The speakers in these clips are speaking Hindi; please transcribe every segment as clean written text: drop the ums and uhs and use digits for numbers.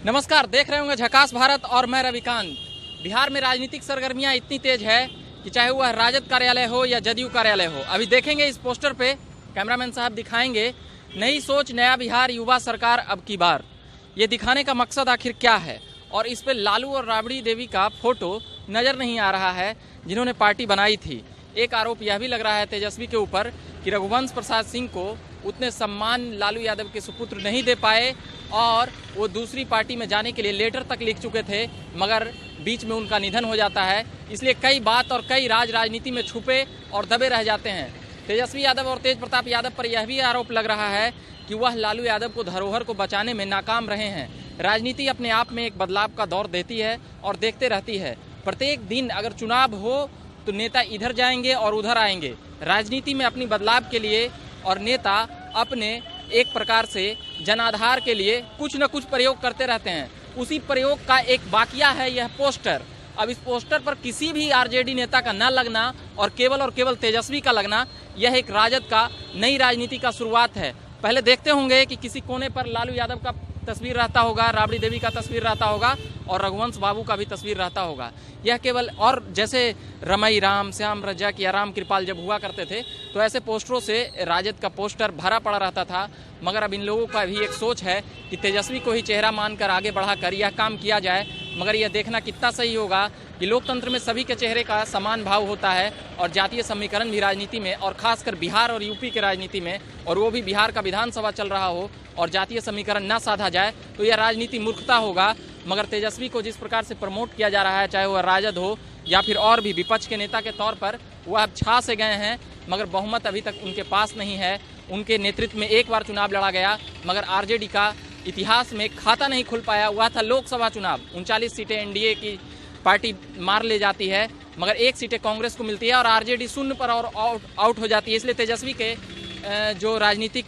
नमस्कार, देख रहे होंगे झकास भारत और मैं रविकांत। बिहार में राजनीतिक सरगर्मियां इतनी तेज है कि चाहे वह राजद कार्यालय हो या जदयू कार्यालय हो। अभी देखेंगे इस पोस्टर पे, कैमरामैन साहब दिखाएंगे, नई सोच नया बिहार युवा सरकार अब की बार। ये दिखाने का मकसद आखिर क्या है? और इस पे लालू और राबड़ी देवी का फोटो नजर नहीं आ रहा है जिन्होंने पार्टी बनाई थी। एक आरोप यह भी लग रहा है तेजस्वी के ऊपर कि रघुवंश प्रसाद सिंह को उतने सम्मान लालू यादव के सुपुत्र नहीं दे पाए और वो दूसरी पार्टी में जाने के लिए लेटर तक लिख चुके थे, मगर बीच में उनका निधन हो जाता है। इसलिए कई बात और कई राजनीति में छुपे और दबे रह जाते हैं। तेजस्वी यादव और तेज प्रताप यादव पर यह भी आरोप लग रहा है कि वह लालू यादव को धरोहर को बचाने में नाकाम रहे हैं। राजनीति अपने आप में एक बदलाव का दौर देती है और देखते रहती है। प्रत्येक दिन अगर चुनाव हो तो नेता इधर जाएंगे और उधर आएंगे। राजनीति में अपनी बदलाव के लिए और नेता अपने एक प्रकार से जनाधार के लिए कुछ न कुछ प्रयोग करते रहते हैं। उसी प्रयोग का एक बाकिया है यह पोस्टर। अब इस पोस्टर पर किसी भी आरजेडी नेता का न लगना और केवल तेजस्वी का लगना, यह एक राजद का नई राजनीति का शुरुआत है। पहले देखते होंगे कि किसी कोने पर लालू यादव का तस्वीर रहता होगा, राबड़ी देवी का तस्वीर रहता होगा और रघुवंश बाबू का भी तस्वीर रहता होगा। यह केवल, और जैसे रमई राम, श्याम रजक या राम कृपाल जब हुआ करते थे तो ऐसे पोस्टरों से राजद का पोस्टर भरा पड़ा रहता था। मगर अब इन लोगों का भी एक सोच है कि तेजस्वी को ही चेहरा मानकर आगे बढ़ाकर यह काम किया जाए। मगर यह देखना कितना सही होगा कि लोकतंत्र में सभी के चेहरे का समान भाव होता है और जातीय समीकरण भी राजनीति में, और खासकर बिहार और यूपी के राजनीति में, और वो भी बिहार का विधानसभा चल रहा हो और जातीय समीकरण ना साधा जाए तो यह राजनीति मूर्खता होगा। मगर तेजस्वी को जिस प्रकार से प्रमोट किया जा रहा है, चाहे वह राजद हो या फिर और भी विपक्ष के नेता के तौर पर, वह अब छा से गए हैं मगर बहुमत अभी तक उनके पास नहीं है। उनके नेतृत्व में एक बार चुनाव लड़ा गया मगर आरजेडी का इतिहास में खाता नहीं खुल पाया। हुआ था लोकसभा चुनाव, 39 सीटें एनडीए की पार्टी मार ले जाती है मगर 1 सीटें कांग्रेस को मिलती है और आरजेडी शून्य पर और आउट हो जाती है। इसलिए तेजस्वी के जो राजनीतिक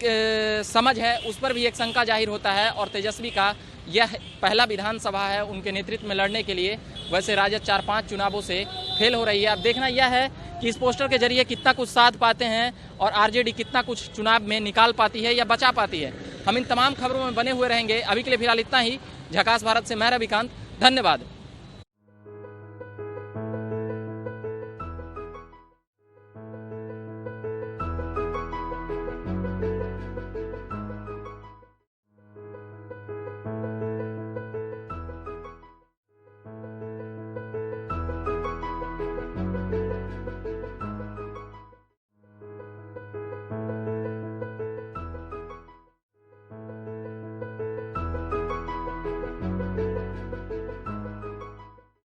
समझ है उस पर भी एक शंका जाहिर होता है। और तेजस्वी का यह पहला विधानसभा है उनके नेतृत्व में लड़ने के लिए। वैसे राजद 4-5 चुनावों से फेल हो रही है। अब देखना यह है कि इस पोस्टर के जरिए कितना कुछ साध पाते हैं और आरजेडी कितना कुछ चुनाव में निकाल पाती है या बचा पाती है। हम इन तमाम खबरों में बने हुए रहेंगे। अभी के लिए फिलहाल इतना ही। झकास भारत से मैं रविकांत, धन्यवाद।